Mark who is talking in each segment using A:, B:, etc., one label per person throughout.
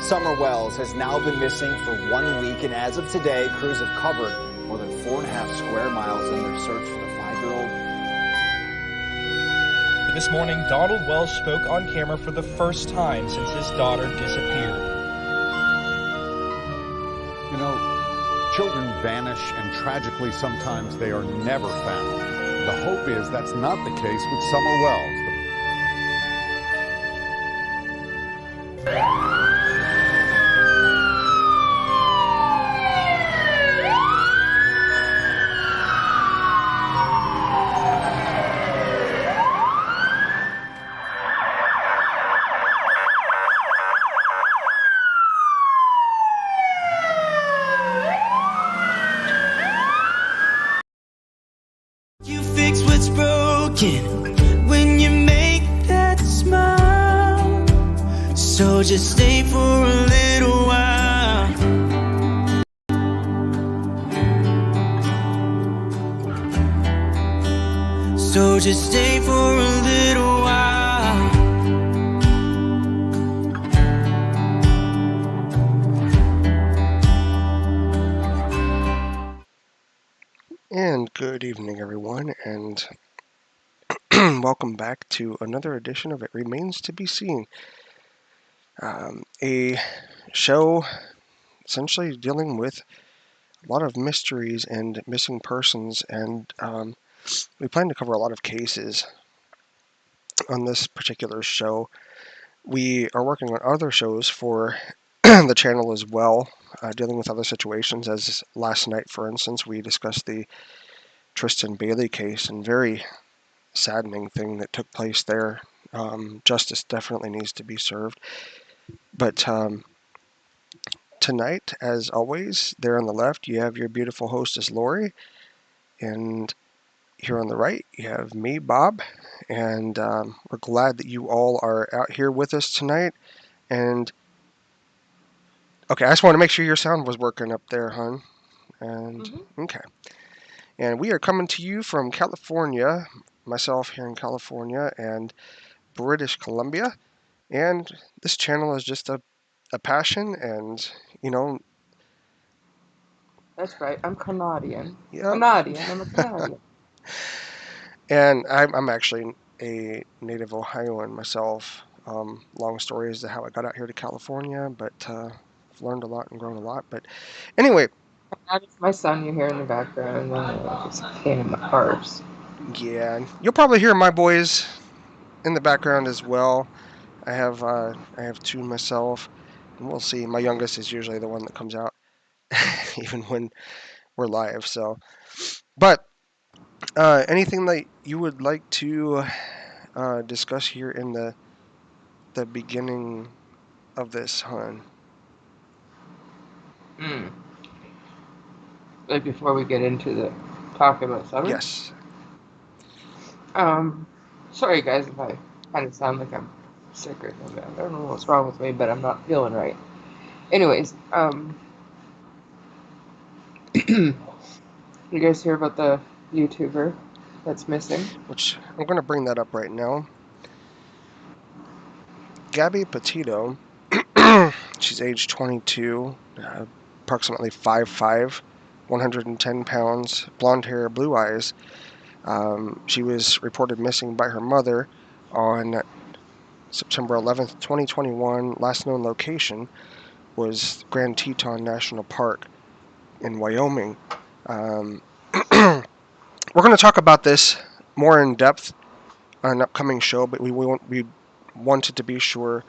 A: Summer Wells has now been missing for 1 week, and as of today, crews have covered more than 4.5 square miles in their search for the 5-year-old.
B: This morning, Donald Wells spoke on camera for the first time since his daughter disappeared.
C: You know, children vanish, and tragically sometimes they are never found. The hope is that's not the case with Summer Wells.
D: You fix what's broken when you make that smile. So just stay for a little while. So just stay for a little while.
E: And good evening, everyone, and welcome back to another edition of It Remains to Be Seen, a show essentially dealing with a lot of mysteries and missing persons, and we plan to cover a lot of cases on this particular show. We are working on other shows for the channel as well, dealing with other situations, as last night, for instance, we discussed the Tristan Bailey case, and very saddening thing that took place there. Justice definitely needs to be served. But tonight, as always, there on the left, you have your beautiful hostess, Lori. And here on the right, you have me, Bob. And we're glad that you all are out here with us tonight. And, okay, I just want to make sure your sound was working up there, hon. And, okay. And we are coming to you from California, myself here in California, and British Columbia. And this channel is just a passion, and, you know...
F: That's right, I'm Canadian.
E: Yeah.
F: I'm a Canadian.
E: And I'm actually a native Ohioan myself. Long story as to how I got out here to California, but I've learned a lot and grown a lot. But anyway...
F: That is my son you hear in the background, and just pain in my cars.
E: Yeah, and you'll probably hear my boys in the background as well. I have two myself, and we'll see. My youngest is usually the one that comes out, even when we're live. So, but anything that you would like to discuss here in the beginning of this, hon?
F: Like before we get into the talk about summer?
E: Yes.
F: Sorry guys if I kind of sound like I'm sick or something. I don't know what's wrong with me, but I'm not feeling right. Anyways, you guys hear about the YouTuber that's missing?
E: Which, I'm going to bring that up right now. Gabby Petito, she's age 22, approximately 5'5", 110 pounds, blonde hair, blue eyes. She was reported missing by her mother on September 11th, 2021. Last known location was Grand Teton National Park in Wyoming. We're going to talk about this more in depth on an upcoming show, but we wanted to be sure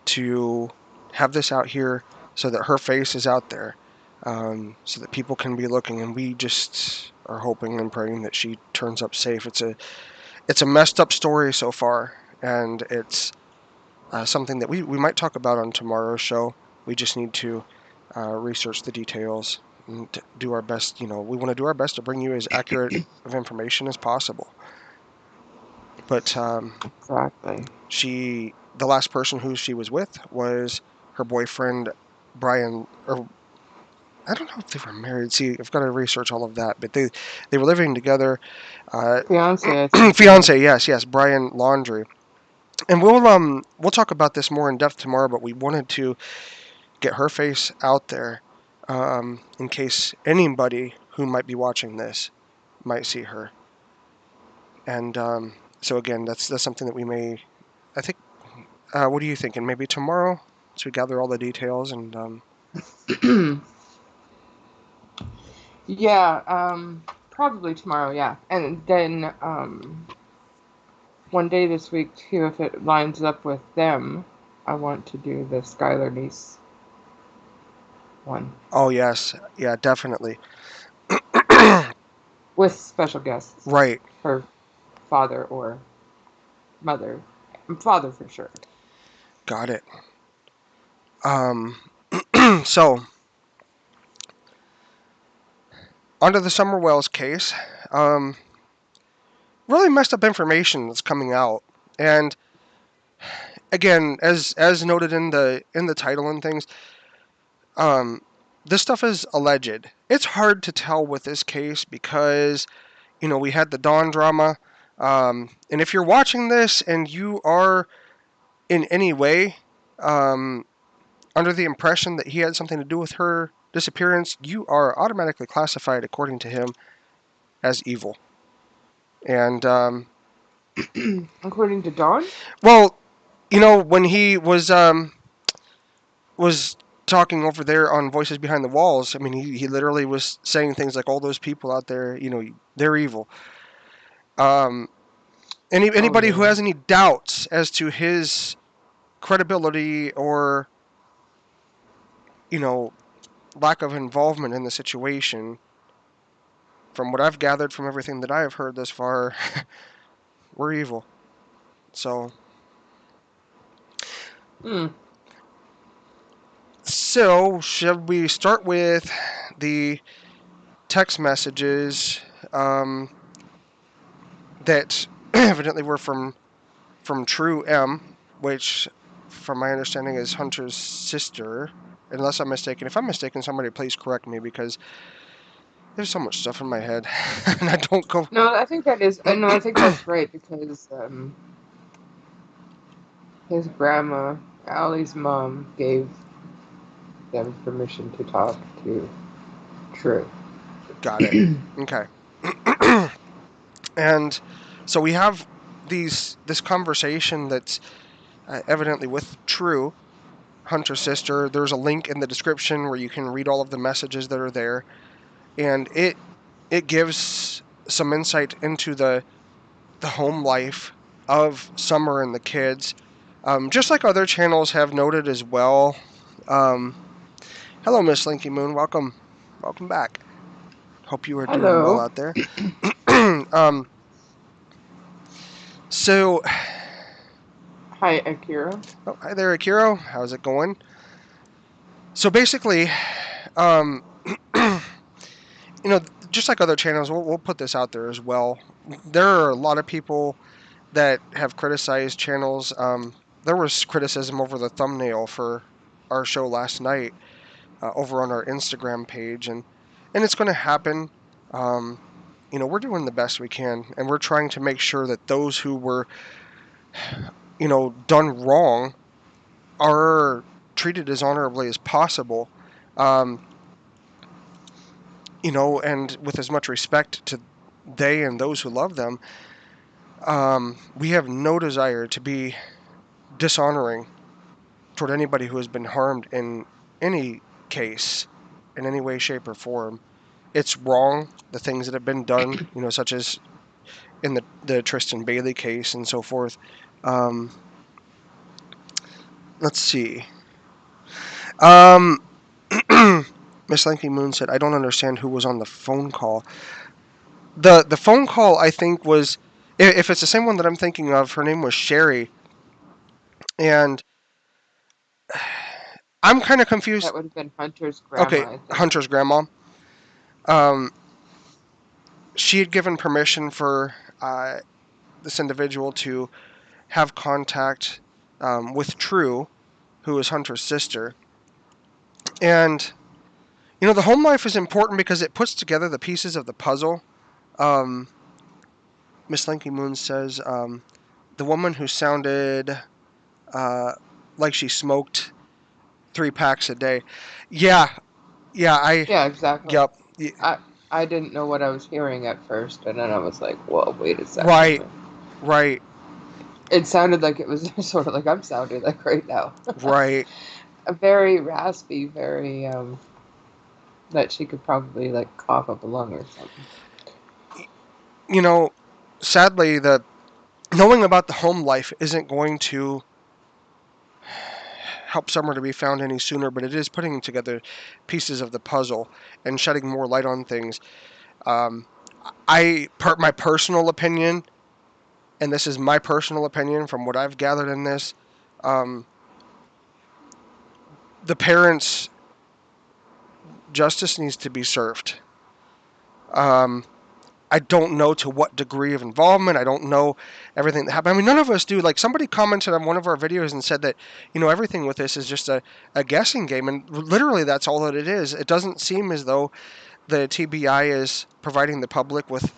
E: to have this out here so that her face is out there, so that people can be looking, and we just are hoping and praying that she turns up safe. It's a messed up story so far, and it's something that we might talk about on tomorrow's show. We just need to research the details and do our best. You know, we want to do our best to bring you as accurate of information as possible. But
F: Exactly.
E: the last person who she was with was her boyfriend, Brian, or I don't know if they were married. See, I've got to research all of that. But they were living together.
F: Fiance.
E: Fiance, yes, Brian Laundrie. And we'll talk about this more in depth tomorrow. But we wanted to get her face out there in case anybody who might be watching this might see her. And so again, that's something that we may, I think, what are you thinking? Maybe tomorrow, so we gather all the details and.
F: Yeah, probably tomorrow, yeah. And then one day this week, too, if it lines up with them, I want to do the Skylar niece one
E: Oh yes, yeah, definitely.
F: with special guests,
E: Right.
F: her father or mother. Father for sure.
E: Got it. So onto the Summer Wells case. Really messed up information that's coming out, and again, as noted in the title and things, this stuff is alleged. It's hard to tell with this case because we had the Dawn drama, and if you're watching this and you are in any way under the impression that he had something to do with her disappearance, you are automatically classified, according to him, as evil. And
F: According to Dawn?
E: well, when he was talking over there on Voices Behind the Walls, I mean, he literally was saying things like, all those people out there, they're evil. Anybody who has any doubts as to his credibility or lack of involvement in the situation, from what I've gathered from everything that I have heard thus far, we're evil. So. So, should we start with the text messages that evidently were from True M, which, from my understanding, is Hunter's sister, unless I'm mistaken. If I'm mistaken, somebody please correct me, because there's so much stuff in my head, and I don't go...
F: No, I think that is... No, I think that's right, because his grandma, Allie's mom, gave them permission to talk to True.
E: Got it. Okay. And so we have this conversation that's evidently with True, Hunter's sister. There's a link in the description where you can read all of the messages that are there, and it gives some insight into the home life of Summer and the kids, just like other channels have noted as well. Hello, Miss Linky Moon. Welcome back. Hope you are doing well out there. So,
F: hi, Akira.
E: Oh, hi there, Akira. How's it going? So basically, just like other channels, we'll put this out there as well. There are a lot of people that have criticized channels. There was criticism over the thumbnail for our show last night over on our Instagram page, and it's going to happen. We're doing the best we can, and we're trying to make sure that those who were, done wrong are treated as honorably as possible. And with as much respect to they and those who love them. We have no desire to be dishonoring toward anybody who has been harmed in any case, in any way, shape, or form. It's wrong, the things that have been done, such as in the Tristan Bailey case and so forth. Let's see. Miss Lanky Moon said, I don't understand who was on the phone call. The phone call, I think, was, if it's the same one that I'm thinking of, her name was Sherry. And I'm kind of confused.
F: That would have been Hunter's grandma.
E: Okay,
F: I think.
E: Hunter's grandma. She had given permission for this individual to have contact with True, who is Hunter's sister. And, the home life is important because it puts together the pieces of the puzzle. Miss Lanky Moon says, the woman who sounded like she smoked 3 packs a day. Yeah,
F: Yeah, exactly.
E: yep,
F: I didn't know what I was hearing at first, and then I was like, whoa, wait a
E: right,
F: second.
E: right,
F: It sounded like it was sort of like I'm sounding like right now.
E: right.
F: A very raspy, very, that she could probably, like, cough up a lung or something.
E: You know, sadly, knowing about the home life isn't going to help Summer to be found any sooner, but it is putting together pieces of the puzzle and shedding more light on things. My personal opinion, and this is my personal opinion from what I've gathered in this, the parents' justice needs to be served. I don't know to what degree of involvement. I don't know everything that happened. I mean, none of us do. Like, somebody commented on one of our videos and said that, everything with this is just a guessing game. And literally, that's all that it is. It doesn't seem as though the TBI is providing the public with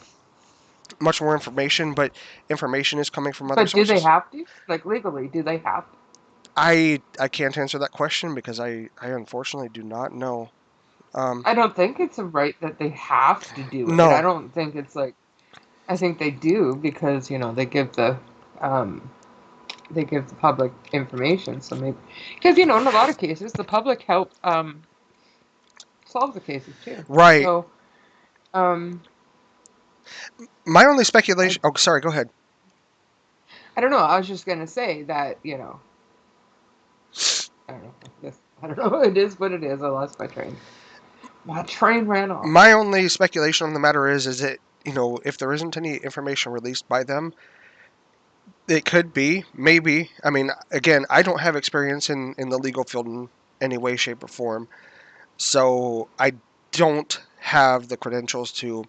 E: much more information, but information is coming from other
F: But do they
E: sources.
F: have to? Like, legally, do they have to?
E: I can't answer that question because I unfortunately do not know.
F: I don't think it's a right that they have to do it. I
E: No.
F: don't think it's like, I think they do because, they give the public information. So maybe, because, in a lot of cases, the public help solve the cases too.
E: Right.
F: So, um,
E: My only speculation. Oh, sorry. Go ahead.
F: I don't know. I was just gonna say that, I don't know. I don't know. It is what it is. I lost my train. My train ran off.
E: My only speculation on the matter is that, if there isn't any information released by them, it could be, maybe. I mean, again, I don't have experience in the legal field in any way, shape, or form, so I don't have the credentials to,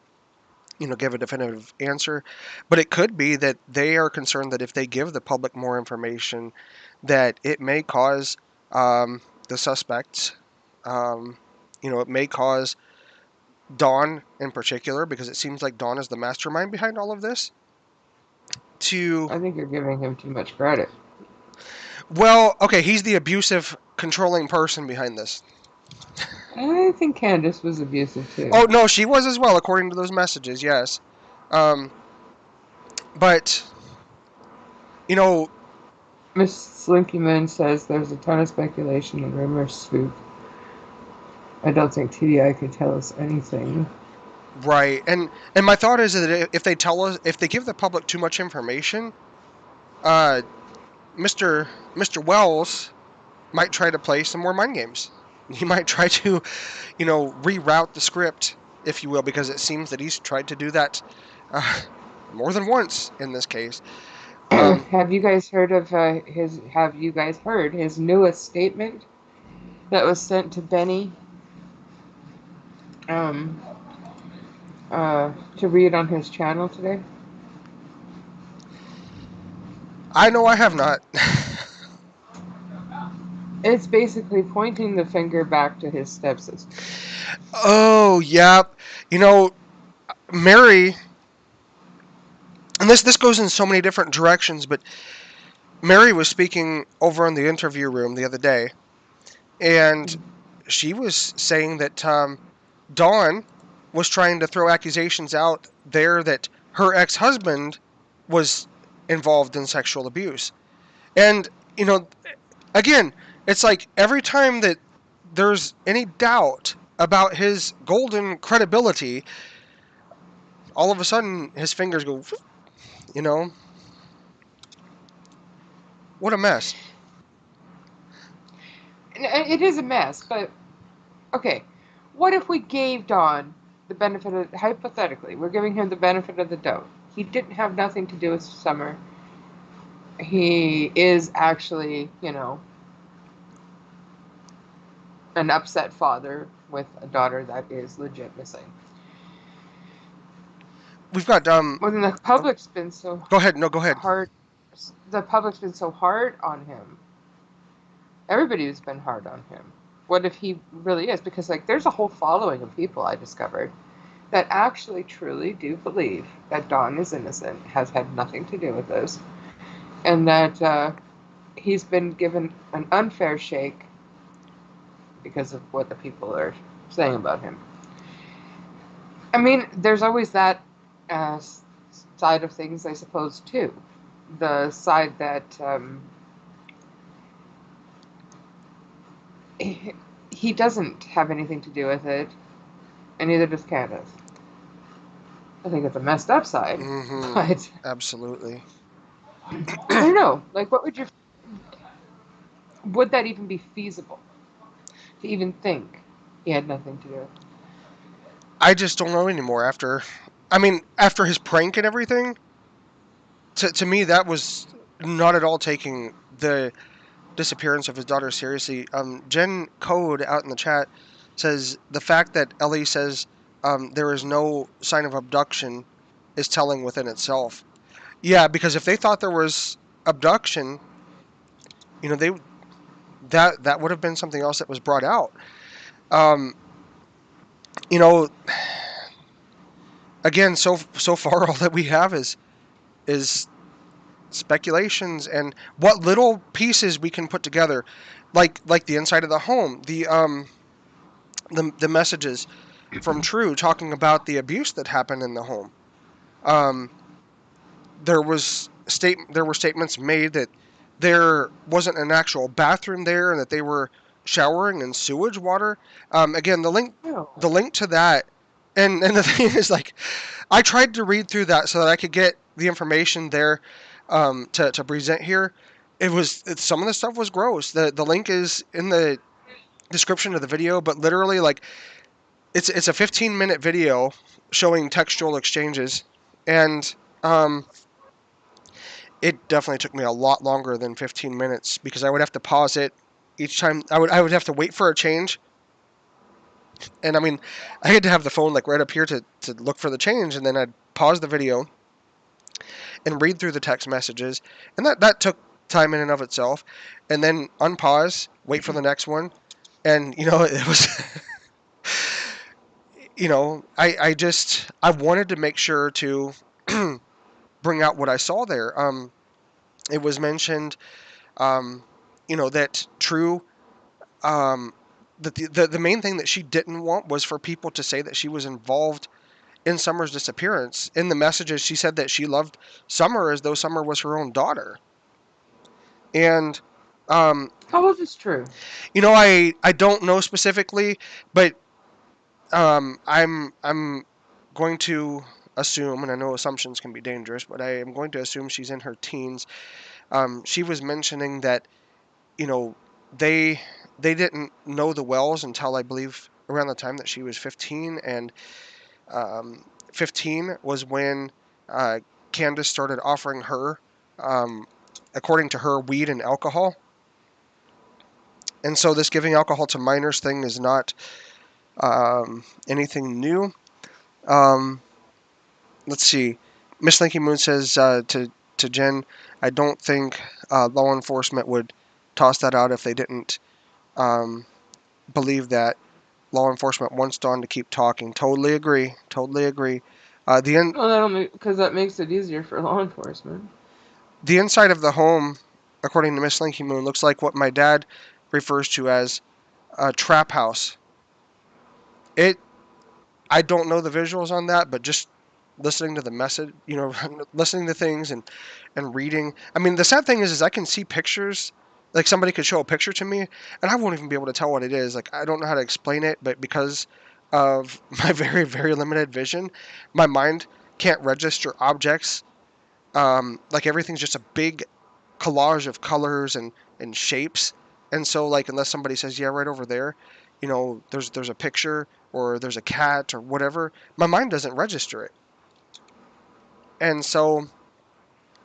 E: give a definitive answer. But it could be that they are concerned that if they give the public more information, that it may cause the suspects, it may cause Dawn in particular, because it seems like Dawn is the mastermind behind all of this.
F: I think you're giving him too much credit.
E: Well, okay, he's the abusive, controlling person behind this.
F: I think Candace was abusive too.
E: Oh, no, she was as well, according to those messages, yes. But,
F: Miss Slinky Moon says there's a ton of speculation and rumors spook. I don't think TDI could tell us anything.
E: right, and my thought is that if they give the public too much information, Mr. Wells might try to play some more mind games. He might try to, reroute the script, if you will, because it seems that he's tried to do that more than once in this case.
F: Have you guys heard of his newest statement that was sent to Benny? To read on his channel today?
E: I know I have not.
F: It's basically pointing the finger back to his stepsister.
E: Oh, yep. Mary, and this goes in so many different directions, but Mary was speaking over in the interview room the other day, and she was saying that Dawn was trying to throw accusations out there that her ex-husband was involved in sexual abuse. And, again, it's like every time that there's any doubt about his golden credibility, all of a sudden his fingers go, what a mess.
F: It is a mess, but okay. What if we gave Don the benefit of, hypothetically, we're giving him the benefit of the doubt. He didn't have nothing to do with Summer. He is actually, an upset father with a daughter that is legit missing.
E: We've got
F: Well, then the public's been so
E: Go ahead. No, go ahead.
F: hard. The public's been so hard on him. Everybody's been hard on him. What if he really is? Because there's a whole following of people I discovered that actually truly do believe that Don is innocent, has had nothing to do with this, and that he's been given an unfair shake because of what the people are saying about him. I mean, there's always that side of things, I suppose, too. The side that he doesn't have anything to do with it, and neither does Candace. I think it's a messed up side, but
E: Absolutely.
F: I don't know. Like, would that even be feasible to even think he had nothing to do with it?
E: I just don't know anymore. After his prank and everything, to me that was not at all taking the disappearance of his daughter seriously. Jen Code out in the chat says the fact that Ellie says there is no sign of abduction is telling within itself. Yeah, because if they thought there was abduction, that would have been something else that was brought out. You know, again, so far all that we have is speculations and what little pieces we can put together, like the inside of the home, the messages from True talking about the abuse that happened in the home. There were statements made that there wasn't an actual bathroom there and that they were showering in sewage water. Again, the link to that, and the thing is, like, I tried to read through that so that I could get the information there to present here. Some of the stuff was gross. The link is in the description of the video, but literally, like, it's a 15-minute video showing textual exchanges, and it definitely took me a lot longer than 15 minutes because I would have to pause it each time. I would have to wait for a change. And I mean, I had to have the phone like right up here to look for the change, and then I'd pause the video and read through the text messages, and that took time in and of itself, and then unpause, wait for the next one, and it was, I wanted to make sure to bring out what I saw there. It was mentioned, that True. The main thing that she didn't want was for people to say that she was involved in Summer's disappearance. In the messages, she said that she loved Summer as though Summer was her own daughter. And
F: how old is True?
E: I don't know specifically, but I'm going to assume, and I know assumptions can be dangerous, but I am going to assume she's in her teens. She was mentioning that they didn't know the Wells until, I believe, around the time that she was 15, and 15 was when Candace started offering her, according to her, weed and alcohol. And so this giving alcohol to minors thing is not anything new. Let's see. Miss Linky Moon says to Jen, I don't think law enforcement would toss that out if they didn't believe that. Law enforcement wants Dawn to keep talking. Totally agree.
F: Well, because that makes it easier for law enforcement.
E: The inside of the home, according to Miss Linky Moon, looks like what my dad refers to as a trap house. I don't know the visuals on that, but just listening to the message, listening to things and reading. I mean, the sad thing is I can see pictures. Like, somebody could show a picture to me, and I won't even be able to tell what it is. Like, I don't know how to explain it, but because of my very, very limited vision, my mind can't register objects. Like, everything's just a big collage of colors and shapes. And so, like, unless somebody says, yeah, right over there, there's a picture or there's a cat or whatever, my mind doesn't register it. And so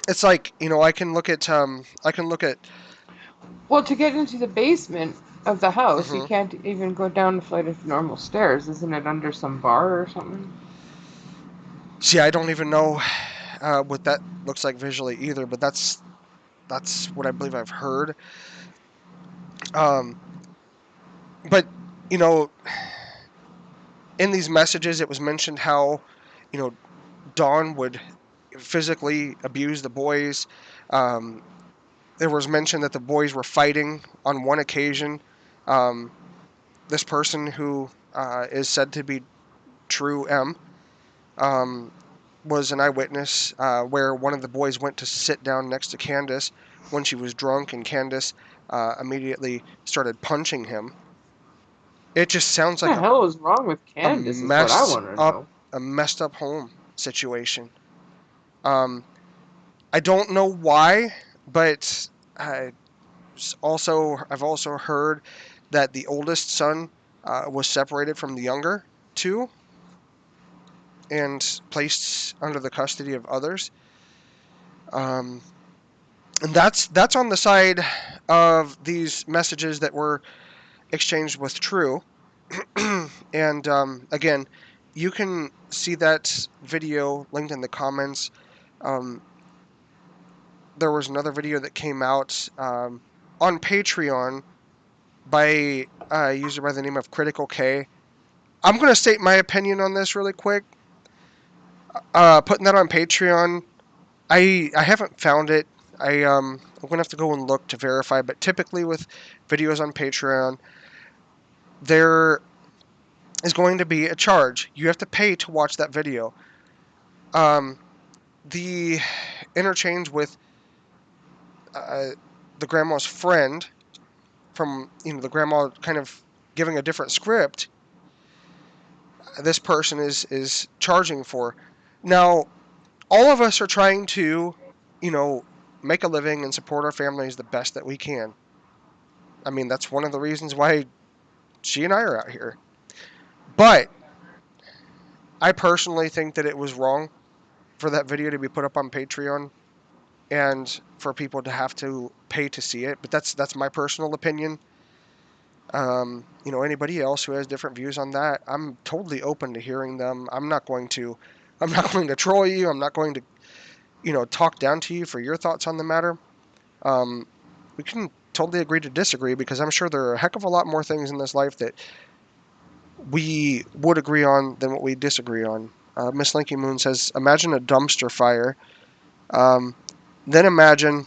E: it's like, I can look at
F: Well, to get into the basement of the house, you can't even go down the flight of normal stairs. Isn't it under some bar or something?
E: See, I don't even know what that looks like visually either, but that's what I believe I've heard. But, in these messages, it was mentioned how, Dawn would physically abuse the boys. There was mention that the boys were fighting on one occasion. this person who is said to be True M was an eyewitness where one of the boys went to sit down next to Candace when she was drunk, and Candace immediately started punching him. It just sounds
F: What
E: like
F: the hell is wrong with
E: a
F: Candace is what I want to know.
E: messed up home situation. I don't know why, but I've also heard that the oldest son was separated from the younger two and placed under the custody of others. And that's on the side of these messages that were exchanged with True. And again, you can see that video linked in the comments. There was another video that came out on Patreon by a user by the name of Critical K. I'm going to state my opinion on this really quick. Putting that on Patreon, I haven't found it. I'm going to have to go and look to verify, but typically with videos on Patreon, there is going to be a charge. You have to pay to watch that video. The interchange with the grandma's friend from, the grandma kind of giving a different script, this person is charging for. Now, all of us are trying to, make a living and support our families the best that we can. I mean, that's one of the reasons why she and I are out here. But I personally think that it was wrong for that video to be put up on Patreon and for people to have to pay to see it. But that's my personal opinion. Anybody else who has different views on that, I'm totally open to hearing them. I'm not going to troll you. I'm not going to, talk down to you for your thoughts on the matter. We can totally agree to disagree, because I'm sure there are a heck of a lot more things in this life that we would agree on than what we disagree on. Miss Linky Moon says, imagine a dumpster fire. Then imagine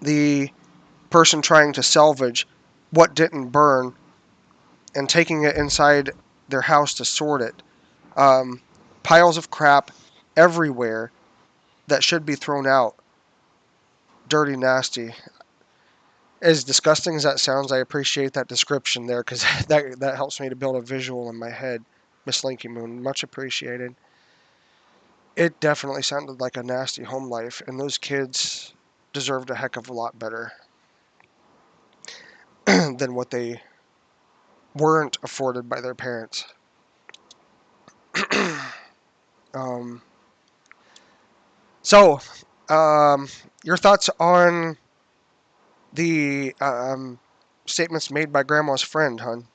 E: the person trying to salvage what didn't burn and taking it inside their house to sort it. Piles of crap everywhere that should be thrown out. Dirty, nasty. As disgusting as that sounds, I appreciate that description there, because that helps me to build a visual in my head. Miss Linky Moon, much appreciated. It definitely sounded like a nasty home life, and those kids deserved a heck of a lot better than what they weren't afforded by their parents. So, your thoughts on the statements made by Grandma's friend, hon?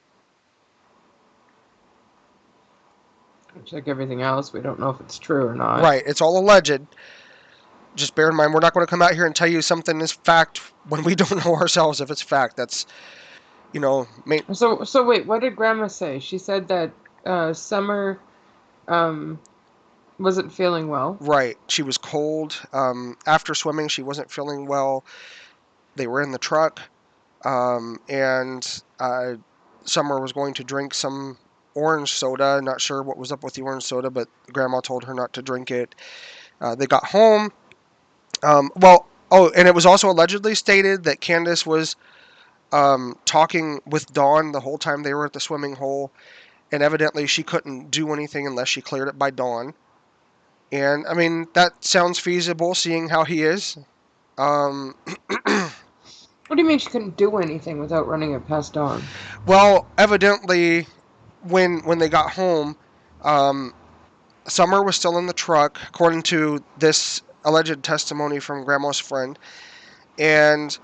F: It's like everything else, we don't know if it's true or not.
E: Right, it's all alleged. Just bear in mind, we're not going to come out here and tell you something is fact when we don't know ourselves if it's fact. That's,
F: So wait, what did Grandma say? She said that Summer wasn't feeling well.
E: Right, she was cold. After swimming, she wasn't feeling well. They were in the truck, and Summer was going to drink some orange soda. Not sure what was up with the orange soda, but Grandma told her not to drink it. They got home. And it was also allegedly stated that Candace was talking with Dawn the whole time they were at the swimming hole, and evidently she couldn't do anything unless she cleared it by Dawn. And, I mean, that sounds feasible, seeing how he is.
F: What do you mean she couldn't do anything without running it past Dawn?
E: Well, evidently, when they got home, Summer was still in the truck, according to this alleged testimony from Grandma's friend. And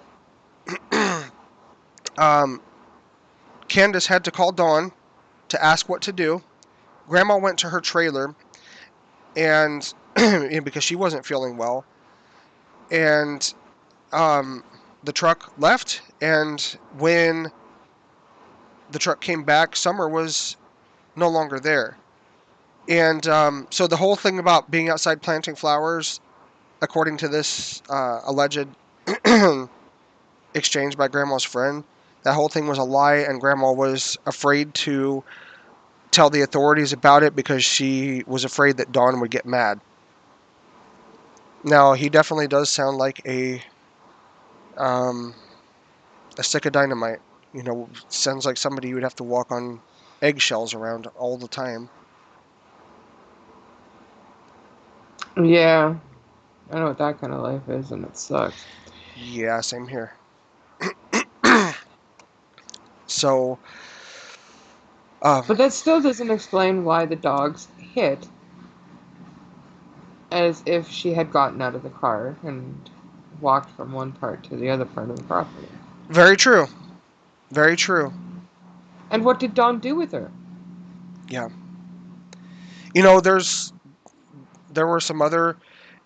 E: Candace had to call Dawn to ask what to do. Grandma went to her trailer, and because she wasn't feeling well, and the truck left, and when the truck came back, Summer was no longer there. And so the whole thing about being outside planting flowers, according to this alleged exchange by Grandma's friend, that whole thing was a lie, and Grandma was afraid to tell the authorities about it because she was afraid that Dawn would get mad. Now, he definitely does sound like a stick of dynamite. You know, sounds like somebody you would have to walk on eggshells around all the time.
F: Yeah, I know what that kind of life is, and it sucks.
E: Yeah, same here. So,
F: But that still doesn't explain why the dogs hit as if she had gotten out of the car and walked from one part to the other part of the property.
E: very true. Very true.
F: And what did Dawn do with her?
E: Yeah. You know, there were some other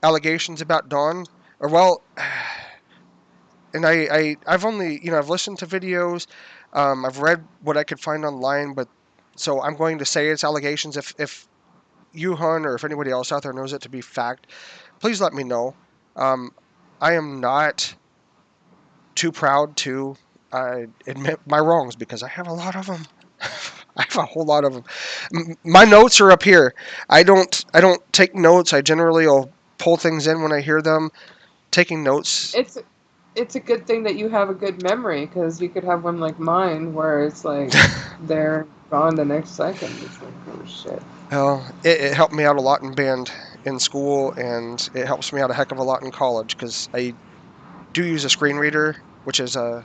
E: allegations about Dawn, or well, and I've only, you know, I've listened to videos, I've read what I could find online, but so I'm going to say it's allegations. If you, Hun, or if anybody else out there knows it to be fact, please let me know. I am not too proud to admit my wrongs because I have a lot of them. I have a whole lot of them. My notes are up here. I don't take notes. I generally will pull things in when I hear them. Taking notes.
F: It's a good thing that you have a good memory, because you could have one like mine where it's like they're gone the next second. It's like, oh shit.
E: Well, it helped me out a lot in band in school, and it helps me out a heck of a lot in college because I do use a screen reader, which is a,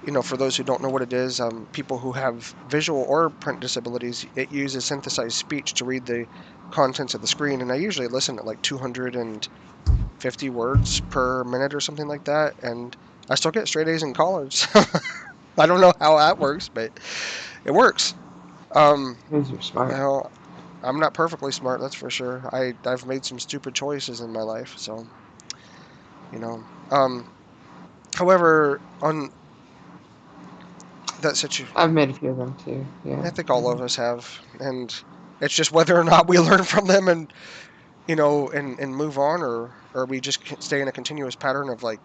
E: you know, for those who don't know what it is, people who have visual or print disabilities, it uses synthesized speech to read the contents of the screen, and I usually listen at like 250 words per minute or something like that, and I still get straight A's in college. I don't know how that works, but it works.
F: Because you're smart.
E: Now, I'm not perfectly smart, that's for sure. I've made some stupid choices in my life, so, you know. However, on that situation,
F: I've made a few of them too. Yeah.
E: I think all of us have, and it's just whether or not we learn from them and, you know, and move on, or we just stay in a continuous pattern of like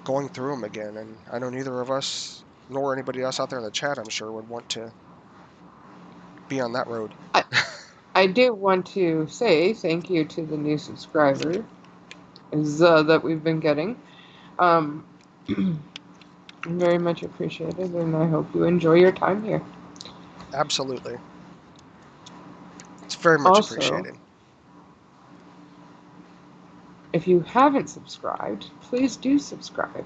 E: going through them again. And I know neither of us nor anybody else out there in the chat, I'm sure, would want to be on that road.
F: I do want to say thank you to the new subscriber that we've been getting. Very much appreciated, and I hope you enjoy your time here.
E: Absolutely, it's very much
F: Also,
E: appreciated.
F: if you haven't subscribed, please do subscribe.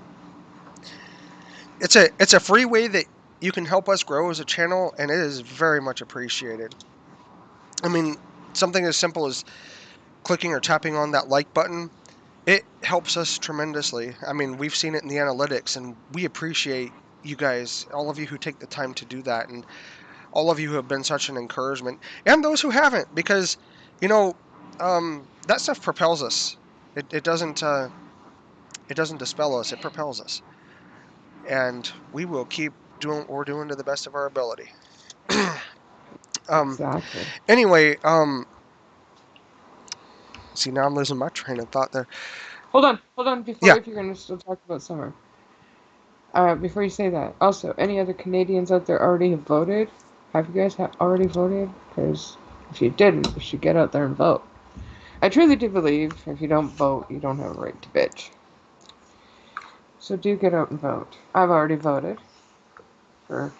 E: It's a free way that you can help us grow as a channel, and it is very much appreciated. I mean, something as simple as clicking or tapping on that like button, it helps us tremendously. I mean, we've seen it in the analytics, and we appreciate you guys, all of you who take the time to do that, and all of you who have been such an encouragement, and those who haven't, because, you know, that stuff propels us. It doesn't dispel us. It propels us, and we will keep doing what we're doing to the best of our ability.
F: Exactly.
E: Anyway, see, now I'm losing my train of thought there.
F: Hold on. Before,
E: Yeah.
F: if you're going to still talk about summer. Before you say that, also, any other Canadians out there already have voted? Have you guys already voted? Because if you didn't, you should get out there and vote. I truly do believe if you don't vote, you don't have a right to bitch. So do get out and vote. I've already voted for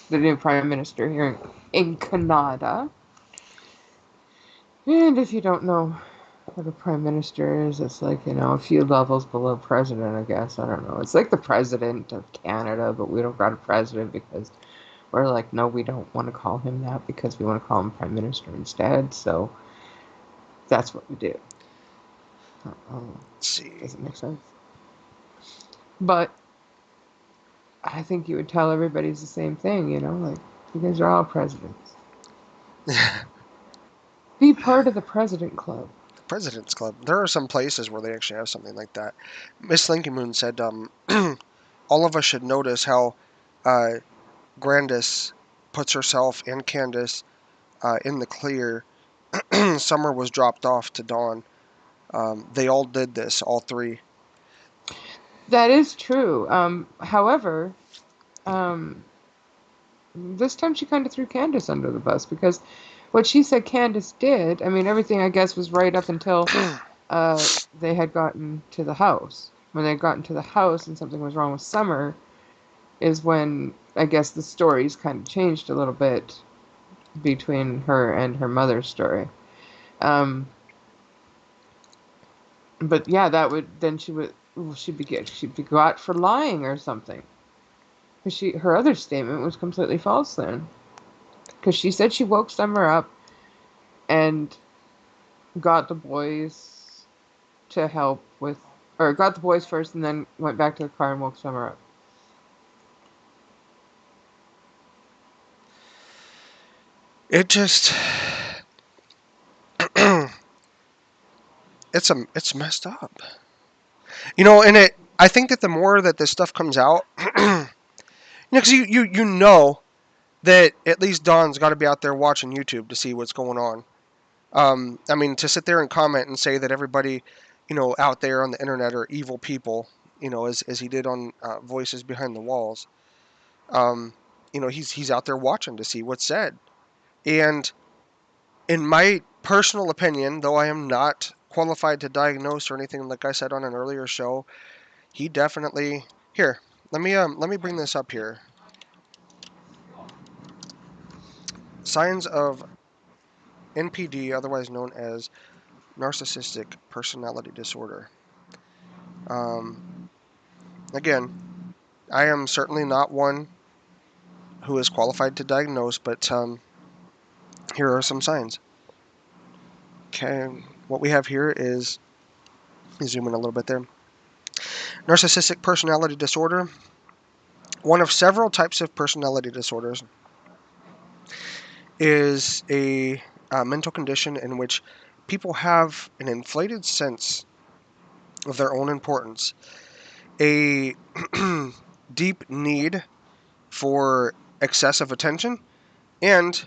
F: the new Prime Minister here in Canada. And if you don't know what a Prime Minister is, it's like, you know, a few levels below President, I guess. I don't know. It's like the President of Canada, but we don't got a President because we're like, no, we don't want to call him that because we want to call him Prime Minister instead. So that's what we do.
E: Let's see.
F: Doesn't make sense. But I think you would tell everybody it's the same thing, you know, like, you guys are all presidents. Be part of the President Club.
E: President's Club. There are some places where they actually have something like that. Miss Linky Moon said, all of us should notice how Grandis puts herself and Candace in the clear. Summer was dropped off to Dawn. They all did this, all three.
F: That is true. However, um, this time she kind of threw Candace under the bus because what she said Candace did, I mean, everything I guess was right up until they had gotten to the house. When they had gotten to the house and something was wrong with Summer, is when I guess the stories kind of changed a little bit between her and her mother's story. Um, but yeah, that would then she'd be got for lying or something. Because her other statement was completely false then. Because she said she woke Summer up and got the boys to help with, or got the boys first and then went back to the car and woke Summer up.
E: It just it's messed up. And I think that the more that this stuff comes out, because you know that at least Don's got to be out there watching YouTube to see what's going on. I mean, to sit there and comment and say that everybody, out there on the internet are evil people, as he did on Voices Behind the Walls. He's out there watching to see what's said. And in my personal opinion, though I am not qualified to diagnose or anything, like I said on an earlier show, he definitely here. Let me bring this up here. Signs of NPD, otherwise known as narcissistic personality disorder. Again, I am certainly not one who is qualified to diagnose, but here are some signs. Okay, what we have here is, let me zoom in a little bit there. Narcissistic personality disorder, one of several types of personality disorders, is a mental condition in which people have an inflated sense of their own importance, a deep need for excessive attention and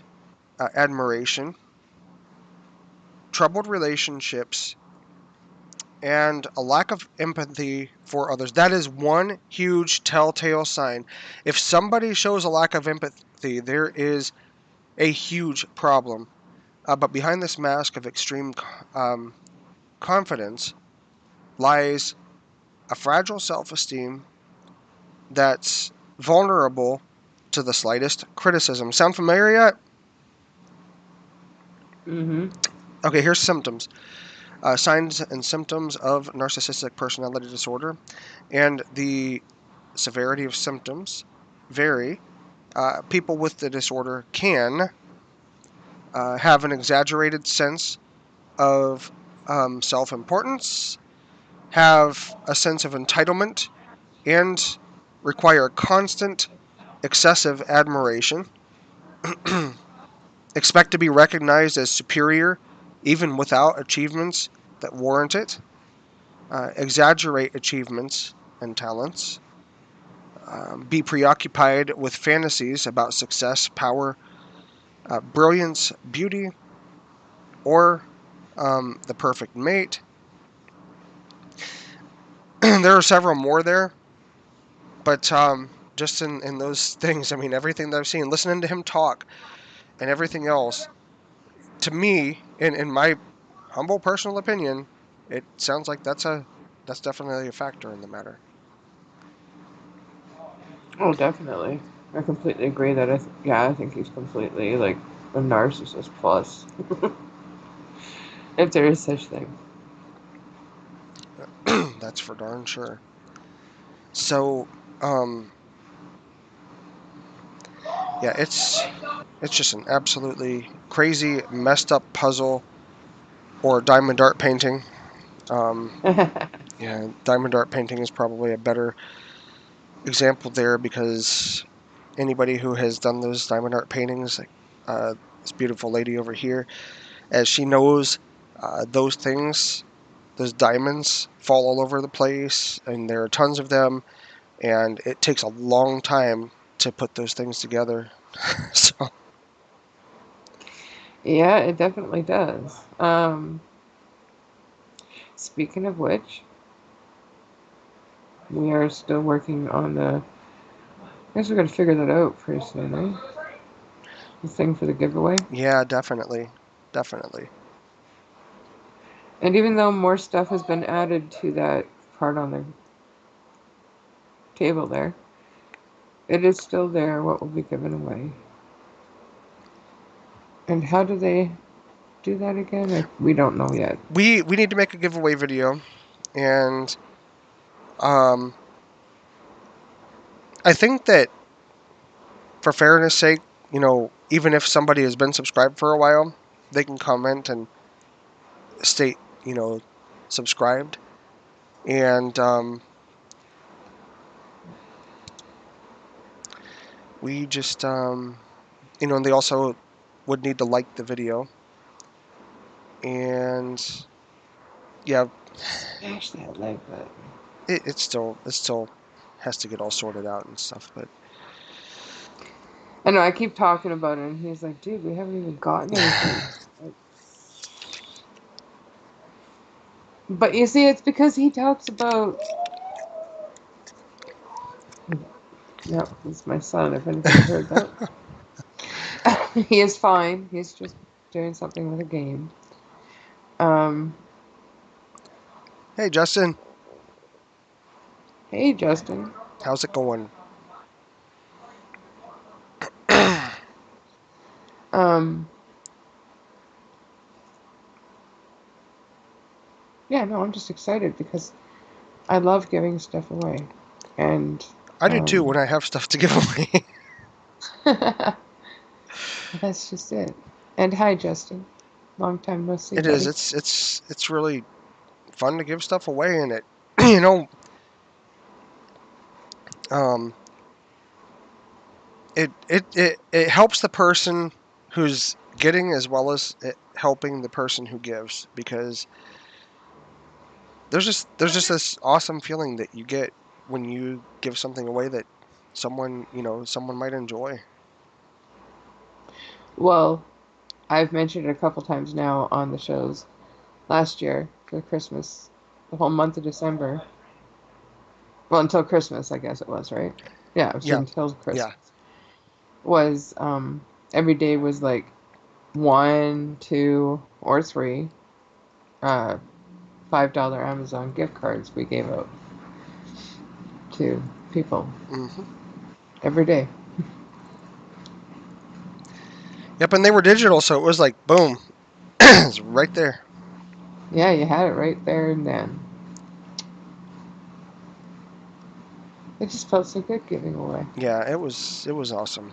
E: admiration, troubled relationships, and a lack of empathy for others. That is one huge telltale sign. If somebody shows a lack of empathy, there is a huge problem. But behind this mask of extreme confidence lies a fragile self-esteem that's vulnerable to the slightest criticism. Sound familiar yet?
F: Mm-hmm.
E: Okay, here's symptoms. Signs and symptoms of narcissistic personality disorder, and the severity of symptoms vary. People with the disorder can have an exaggerated sense of self-importance, have a sense of entitlement, and require constant, excessive admiration, expect to be recognized as superior even without achievements that warrant it, exaggerate achievements and talents, be preoccupied with fantasies about success, power, brilliance, beauty, or the perfect mate. There are several more there, but just in those things, I mean, everything that I've seen, listening to him talk and everything else, to me, in my humble personal opinion, it sounds like that's definitely a factor in the matter.
F: Oh, definitely. I completely agree that I think he's completely like a narcissist plus, if there is such thing.
E: That's for darn sure. So, um, yeah, it's just an absolutely crazy, messed up puzzle or diamond art painting. Yeah, diamond art painting is probably a better example there because anybody who has done those diamond art paintings, like this beautiful lady over here, as she knows, those things, those diamonds fall all over the place, and there are tons of them, and it takes a long time to put those things together. So,
F: Yeah, it definitely does. Speaking of which, We are still working on the. I guess we got to figure that out pretty soon, eh? The thing for the giveaway.
E: Yeah, definitely. Definitely.
F: And even though more stuff has been added to that part on the table there, it is still there what will be given away. And how do they do that again? We don't know yet.
E: We need to make a giveaway video, and I think that for fairness sake, even if somebody has been subscribed for a while, they can comment and state, subscribed. And we just, and they also would need to like the video. And yeah,
F: Smash that like button.
E: it still has to get all sorted out and stuff. But
F: I know I keep talking about it, and he's like, "Dude, we haven't even gotten anything." But you see, it's because he talks about. No, it's my son. If anybody heard that, he is fine. He's just doing something with a game.
E: hey, Justin,
F: Hey, Justin.
E: how's it going?
F: Yeah, no, I'm just excited because I love giving stuff away, and
E: I do too when I have stuff to give away.
F: that's just it. And hi, Justin. Long time no see.
E: It
F: buddy.
E: is. It's really fun to give stuff away, and it, you know, it helps the person who's getting as well as it helping the person who gives, because there's just this awesome feeling that you get when you give something away that someone might enjoy.
F: Well, I've mentioned it a couple times now on the shows. Last year for Christmas, the whole month of December. Well, until Christmas, I guess it was, right? Yeah, it was
E: Yeah.
F: until Christmas.
E: Yeah.
F: Was every day was like 1, 2, or 3 $5 Amazon gift cards we gave out to people
E: Hmm.
F: every day.
E: Yep, and they were digital, so it was like boom, it's right there.
F: Yeah, you had it right there and then. It just felt so good giving away.
E: Yeah, it was awesome.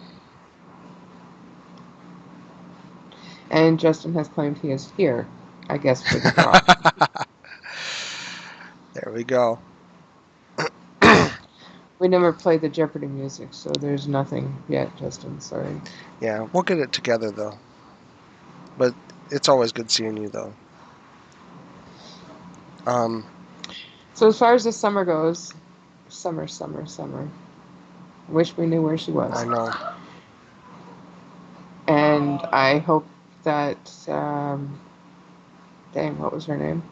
F: And Justin has claimed he is here, I guess, for the draw.
E: There we go.
F: We never played the Jeopardy music, so there's nothing yet, Justin. Sorry.
E: Yeah, we'll get it together though. But it's always good seeing you though.
F: So as far as the summer goes, summer. Wish we knew where she was.
E: I know.
F: And I hope that, what was her name?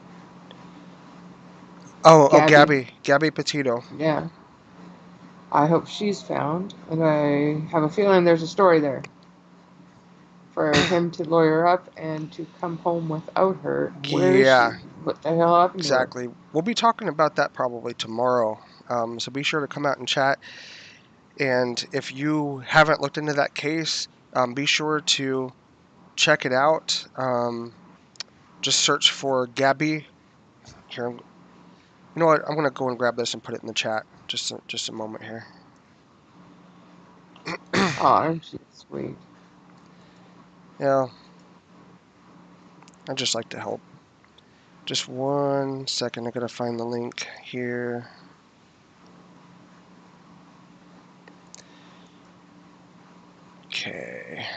E: Gabby Petito.
F: Yeah. I hope she's found, and I have a feeling there's a story there for him to lawyer up and to come home without her. Where is she? What the hell happened
E: Exactly.
F: to her?
E: We'll be talking about that probably tomorrow. So be sure to come out and chat. And if you haven't looked into that case, be sure to check it out. Just search for Gabby. Here, you know what? I'm gonna go and grab this and put it in the chat. Just a moment here.
F: Oh, aren't you sweet?
E: Yeah. I just like to help. Just 1 second. I gotta find the link here. Okay.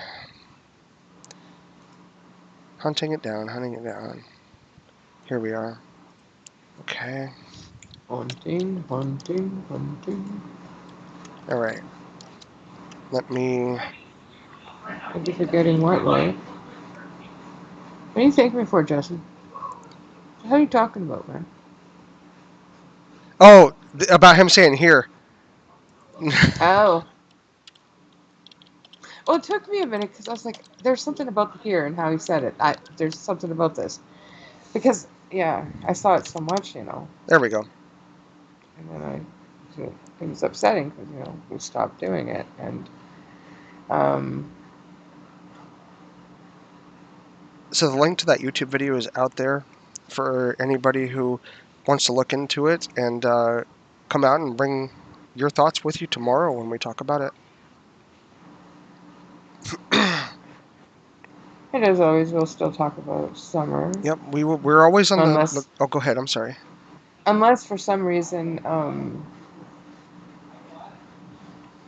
E: Hunting it down. Here we are. Okay.
F: Hunting.
E: All right. Let me.
F: I'd be forgetting what, Lloyd? What are you thanking me for, Justin? What are you talking about, man?
E: Oh, About him saying here.
F: Oh. Well, it took me a minute because I was like, "There's something about the here and how he said it. There's something about this." Because yeah, I saw it so much,
E: There we go.
F: and then it was upsetting because we stopped doing it, and um,
E: So the link to that YouTube video is out there for anybody who wants to look into it and come out and bring your thoughts with you tomorrow when we talk about it.
F: and as always, we'll still talk about summer,
E: Yep, we're always on the look.
F: unless
E: Oh, go ahead. I'm sorry.
F: for some reason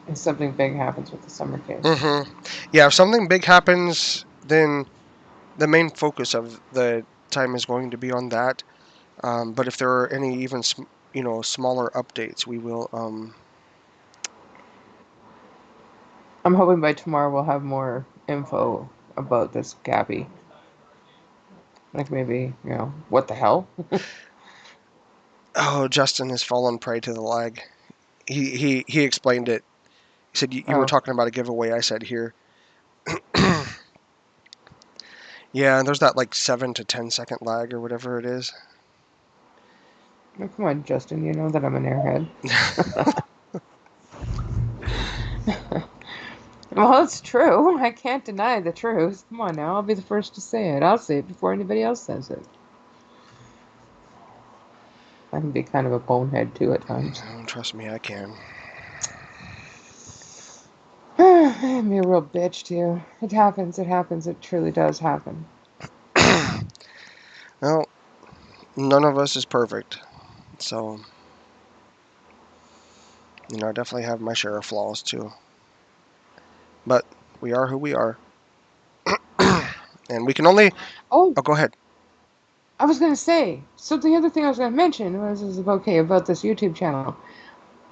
F: if something big happens with the summer case.
E: Yeah, if something big happens, then the main focus of the time is going to be on that. But if there are any even smaller updates, we will.
F: I'm hoping by tomorrow we'll have more info about this Gabby. Like maybe, what the hell?
E: Oh, Justin has fallen prey to the lag. He explained it. He said you were
F: Oh,
E: talking about a giveaway. I said here. Yeah, and there's that like 7 to 10 second lag or whatever it is.
F: oh, come on, Justin. You know that I'm an airhead. Well, it's true. I can't deny the truth. Come on now. I'll be the first to say it. I'll say it before anybody else says it. I can be kind of a bonehead too at times.
E: Trust me, I can.
F: I'm a real bitch too. It happens. It happens. It truly does happen.
E: Well, none of us is perfect, so I definitely have my share of flaws too. But we are who we are, and we can only.
F: Oh,
E: Oh, go ahead.
F: I was gonna say. So the other thing I was gonna mention was okay about this YouTube channel.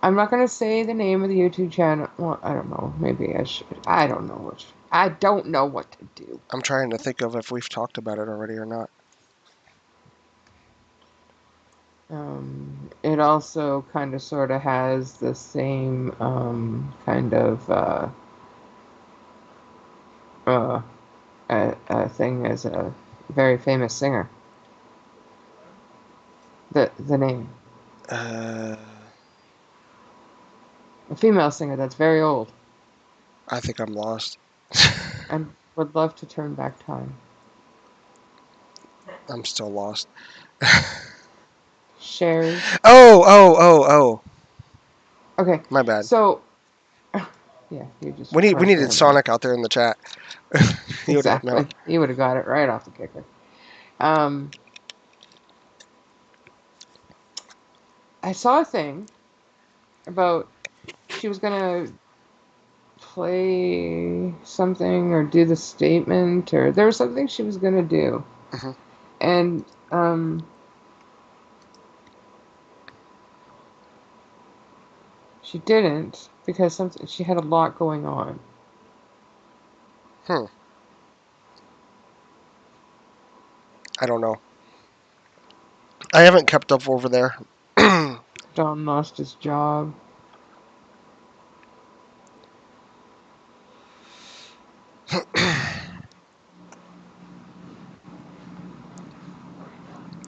F: I'm not gonna say the name of the YouTube channel. Well, I don't know. Maybe I should. I don't know what. I don't know what to do.
E: I'm trying to think of if we've talked about it already or not.
F: It also kind of sort of has the same kind of a thing as a very famous singer. The name,
E: Uh,
F: a female singer that's very old
E: I think I'm lost.
F: and would love to turn back time.
E: I'm still lost.
F: Shares.
E: Oh.
F: Okay,
E: My bad.
F: so yeah, you just
E: We
F: right
E: needed
F: there.
E: Sonic out there in the chat. He would help me out.
F: Exactly. You would have got it right off the kicker. I saw a thing about she was gonna play something or do the statement, or there was something she was gonna do,
E: Mhm.
F: and she didn't because something she had a lot going on.
E: I don't know. I haven't kept up over there.
F: Don lost his job.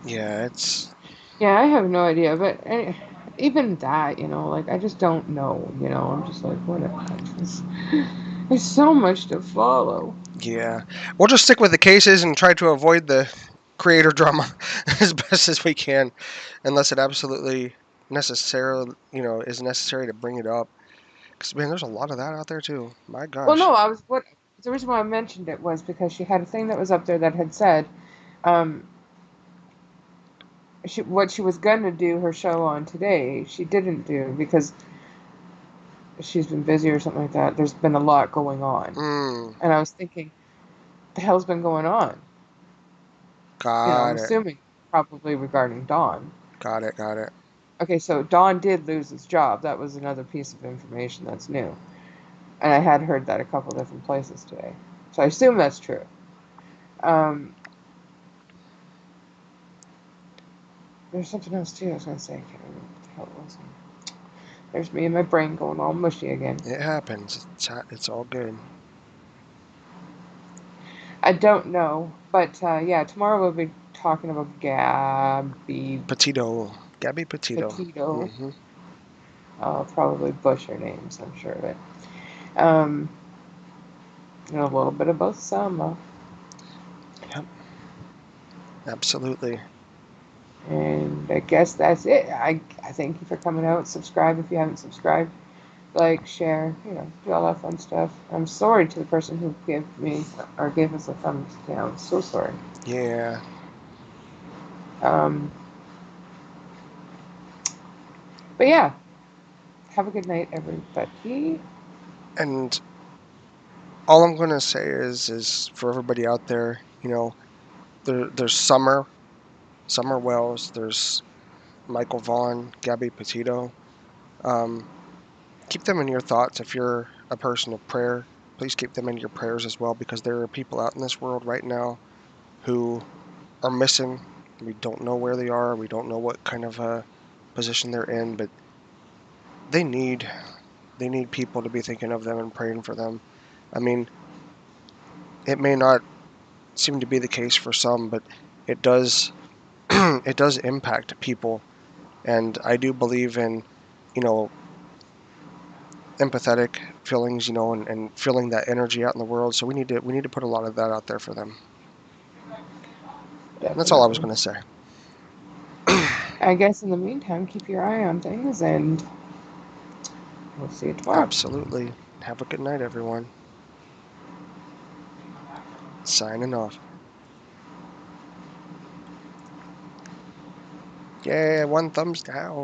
E: Yeah, it's.
F: Yeah, I have no idea, but even that, like I just don't know. I'm just like, what? There's so much to follow.
E: Yeah. We'll just stick with the cases and try to avoid the creator drama as best as we can, unless it absolutely is necessary to bring it up. Because, man, there's a lot of that out there, too. My
F: Well,
E: gosh.
F: no, the reason why I mentioned it was because she had a thing that was up there that had said, um, what she was gonna do her show on today, she didn't do because she's been busy or something like that. There's been a lot going on, and I was thinking, the hell's been going on? I'm
E: Got it.
F: assuming probably regarding Dawn.
E: Got it.
F: Okay, so Dawn did lose his job. That was another piece of information that's new, and I had heard that a couple different places today, so I assume that's true. There's something else too I was gonna say. I can't remember what the What was it? There's me and my brain going all mushy again.
E: It happens. It's all good.
F: I don't know, but yeah, tomorrow we'll be talking about Gabby
E: Gabby Petito.
F: Petito.
E: Mm-hmm.
F: I'll probably butcher names, I'm sure of it. And a little bit of both Selma.
E: Yep. Absolutely.
F: And I guess that's it. I thank you for coming out. Subscribe if you haven't subscribed. Like, share, do all that fun stuff. I'm sorry to the person who gave us a thumbs down. So sorry.
E: Yeah.
F: But yeah, have a good night, everybody.
E: And all I'm going to say is for everybody out there, there's Summer Wells, there's Michael Vaughn, Gabby Petito. Keep them in your thoughts. If you're a person of prayer, please keep them in your prayers as well, because there are people out in this world right now who are missing. We don't know where they are. We don't know what kind of a position they're in, but they need people to be thinking of them and praying for them. I mean, it may not seem to be the case for some, but it does it does impact people, and I do believe in empathetic feelings, and feeling that energy out in the world. So we need to put a lot of that out there for them.
F: Definitely.
E: That's all I was going to say.
F: I guess in the meantime, keep your eye on things, and we'll see you tomorrow.
E: Absolutely. Have a good night, everyone. Signing off. Yeah, 1 thumbs down.